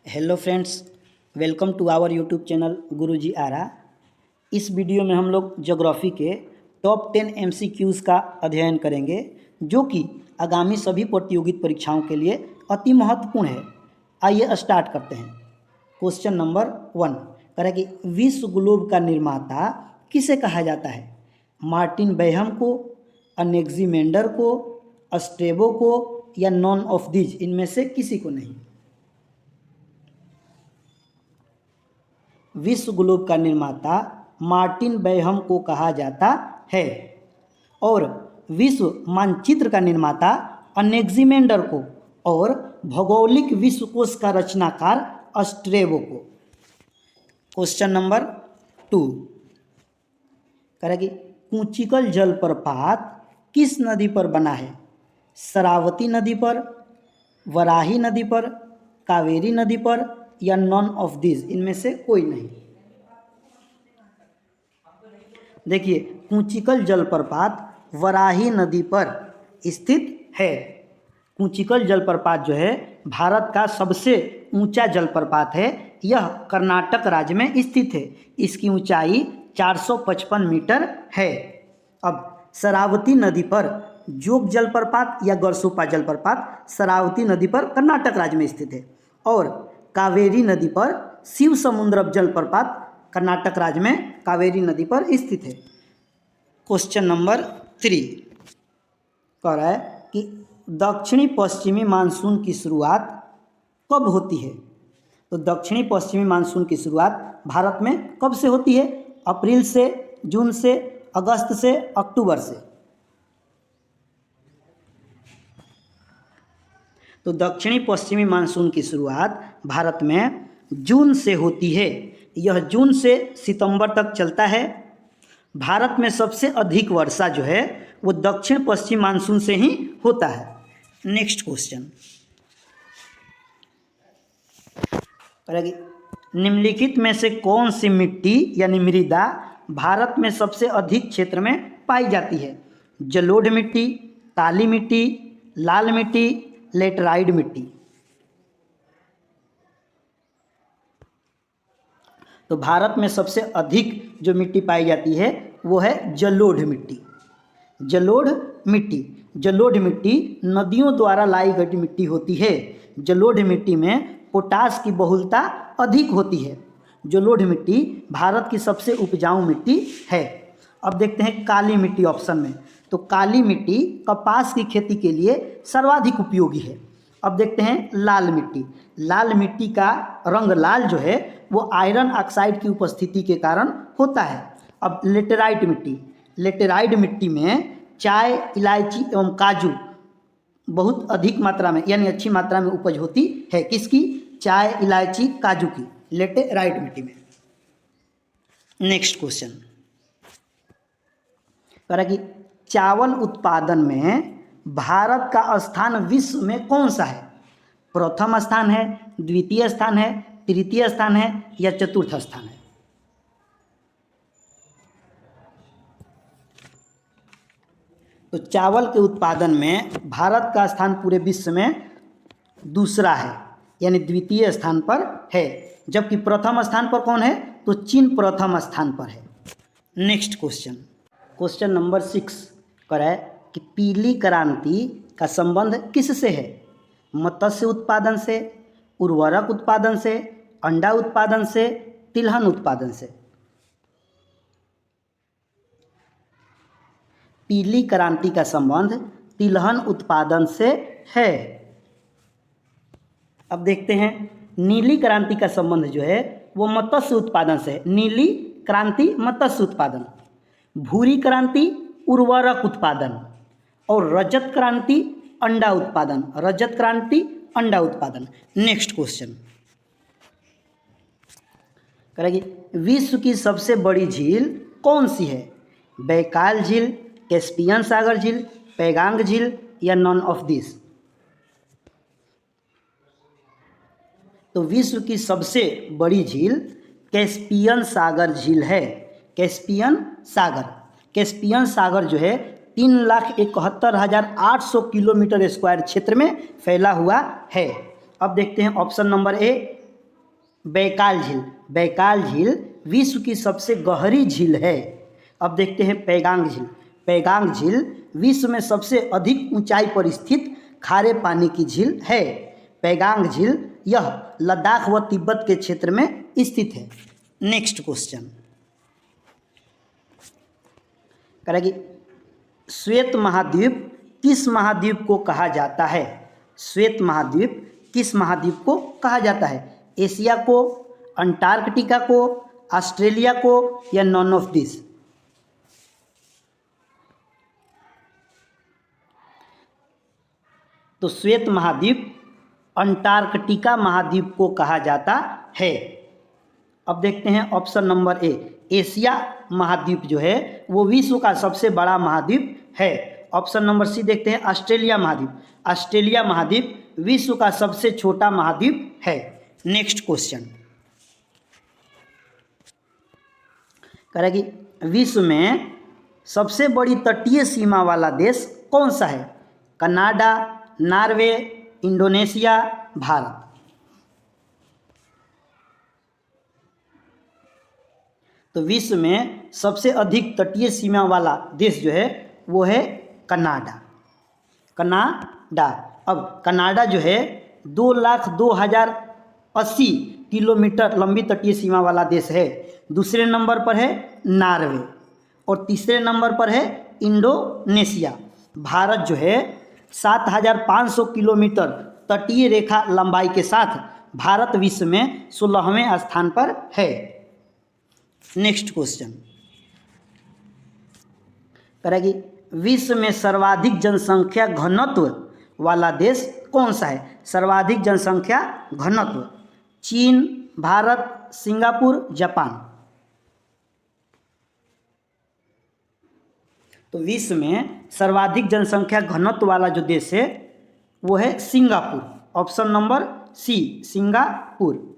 Hello friends, welcome to our YouTube channel Guruji Ara. इस video में हम लोग ज्योग्राफी के टॉप 10 एमसीक्यूज़ का अध्ययन करेंगे जो कि आगामी सभी प्रतियोगित परीक्षाओं के लिए अति महत्वपूर्ण है। आइए स्टार्ट करते हैं। क्वेश्चन नंबर 1 करें कि विश्व ग्लोब का निर्माता किसे कहा जाता है? मार्टिन बेहम को, अनेक्सिमेंडर को, स्ट्रेबो को या नॉन ऑफ दीज, इनमें से किसी को नहीं। विश्व ग्लोब का निर्माता मार्टिन बेहम को कहा जाता है और विश्व मानचित्र का निर्माता अनेक्सिमेंडर को और भौगोलिक विश्वकोश का रचनाकार स्ट्रेबो को। क्वेश्चन नंबर 2 करेगी कूचिकल जलप्रपात किस नदी पर बना है? शरावती नदी पर, वराही नदी पर, कावेरी नदी पर या नॉन ऑफ दिस, इनमें से कोई नहीं। देखिए, कूचिकल जलप्रपात वराही नदी पर स्थित है। कूचिकल जलप्रपात जो है भारत का सबसे ऊंचा जलप्रपात है। यह कर्नाटक राज्य में स्थित है। इसकी ऊंचाई 455 मीटर है। अब शरावती नदी पर जोग जलप्रपात या गरसोपा जलप्रपात शरावती नदी पर कर्नाटक राज्य में स्थित है और कावेरी नदी पर शिव समुद्र जलप्रपात कर्नाटक राज्य में कावेरी नदी पर स्थित है। क्वेश्चन नंबर 3 कह रहा है कि दक्षिणी पश्चिमी मानसून की शुरुआत कब होती है? तो दक्षिणी पश्चिमी मानसून की शुरुआत भारत में कब से होती है? अप्रैल से, जून से, अगस्त से, अक्टूबर से। तो दक्षिणी पश्चिमी मानसून की शुरुआत भारत में जून से होती है। यह जून से सितंबर तक चलता है। भारत में सबसे अधिक वर्षा जो है वो दक्षिण पश्चिम मानसून से ही होता है। नेक्स्ट क्वेश्चन करेगी निम्नलिखित में से कौन सी मिट्टी यानी मृदा भारत में सबसे अधिक क्षेत्र में पाई जाती है? जलोढ़ मिट्टी, काली मिट्टी, लाल मिट्टी, लेटराइट मिट्टी। तो भारत में सबसे अधिक जो मिट्टी पाई जाती है वो है जलोढ़ मिट्टी। जलोढ़ मिट्टी नदियों द्वारा लाई गई मिट्टी होती है। जलोढ़ मिट्टी में पोटास की बहुलता अधिक होती है। जलोढ़ मिट्टी भारत की सबसे उपजाऊ मिट्टी है। अब देखते हैं काली मिट्टी ऑप्शन में। तो काली मिट्टी कपास की खेती के लिए सर्वाधिक उपयोगी है। अब देखते हैं लाल मिट्टी। लाल मिट्टी का रंग लाल जो है वो आयरन ऑक्साइड की उपस्थिति के कारण होता है। अब लेटेराइट मिट्टी में चाय, इलायची एवं काजू बहुत अधिक मात्रा में यानी अच्छी मात्रा में उपज होती है। किसकी? चाय, इलायची, काजू की, लेटेराइट मिट्टी में। नेक्स्ट क्वेश्चन कह कि चावल उत्पादन में भारत का स्थान विश्व में कौन सा है? प्रथम स्थान है, द्वितीय स्थान है, तृतीय स्थान है या चतुर्थ स्थान है? तो चावल के उत्पादन में भारत का स्थान पूरे विश्व में दूसरा है यानी द्वितीय स्थान पर है, जबकि प्रथम स्थान पर कौन है? तो चीन प्रथम स्थान पर है। नेक्स्ट क्वेश्चन नंबर 6 कर है कि पीली क्रांति का संबंध किससे है? मत्स्य उत्पादन से, उर्वरक उत्पादन से, अंडा उत्पादन से, तिलहन उत्पादन से। पीली क्रांति का संबंध तिलहन उत्पादन से है। अब देखते हैं नीली क्रांति का संबंध जो है वो मत्स्य उत्पादन से है। नीली क्रांति मत्स्य उत्पादन, भूरी क्रांति उर्वरक उत्पादन और रजत क्रांति अंडा उत्पादन। रजत क्रांति अंडा उत्पादन। नेक्स्ट क्वेश्चन करेगी विश्व की सबसे बड़ी झील कौन सी है? बैकाल झील, कैस्पियन सागर झील, पैगांग झील या नॉन ऑफ दिस? तो विश्व की सबसे बड़ी झील कैस्पियन सागर झील है। कैस्पियन सागर जो है 3,71,800 किलोमीटर स्क्वायर क्षेत्र में फैला हुआ है। अब देखते हैं ऑप्शन नंबर ए बैकाल झील। बैकाल झील विश्व की सबसे गहरी झील है। अब देखते हैं पैगांग झील। पैगांग झील विश्व में सबसे अधिक ऊंचाई पर स्थित खारे पानी की झील है। पैगांग झील यह लद्दाख व तिब्बत के क्षेत्र में स्थित है। नेक्स्ट क्वेश्चन करेगी, श्वेत महाद्वीप किस महाद्वीप को कहा जाता है? श्वेत महाद्वीप किस महाद्वीप को कहा जाता है? एशिया को, अंटार्कटिका को, ऑस्ट्रेलिया को या नॉन ऑफ दिस? तो श्वेत महाद्वीप अंटार्कटिका महाद्वीप को कहा जाता है। अब देखते हैं ऑप्शन नंबर ए, एशिया महाद्वीप जो है वो विश्व का सबसे बड़ा महाद्वीप है। ऑप्शन नंबर सी देखते हैं, ऑस्ट्रेलिया महाद्वीप। ऑस्ट्रेलिया महाद्वीप विश्व का सबसे छोटा महाद्वीप है। नेक्स्ट क्वेश्चन करेगी, विश्व में सबसे बड़ी तटीय सीमा वाला देश कौन सा है? Canada, Norway, Indonesia, Bharat? तो विश्व में सबसे अधिक तटीय सीमा वाला देश जो है वो है कनाडा। कनाडा। अब कनाडा जो है 2,02,080 किलोमीटर लंबी तटीय सीमा वाला देश है। दूसरे नंबर पर है नॉर्वे और तीसरे नंबर पर है इंडोनेशिया। भारत जो है 7,500 किलोमीटर तटीय रेखा लंबाई के साथ भारत विश्व में 16वें स्थान पर है। नेक्स्ट क्वेश्चन करेगी, विश्व में सर्वाधिक जनसंख्या घनत्व वाला देश कौन सा है? सर्वाधिक जनसंख्या घनत्व, चीन, भारत, सिंगापुर, जापान? तो विश्व में सर्वाधिक जनसंख्या घनत्व वाला जो देश है वो है Singapore. Option number C, Singapore.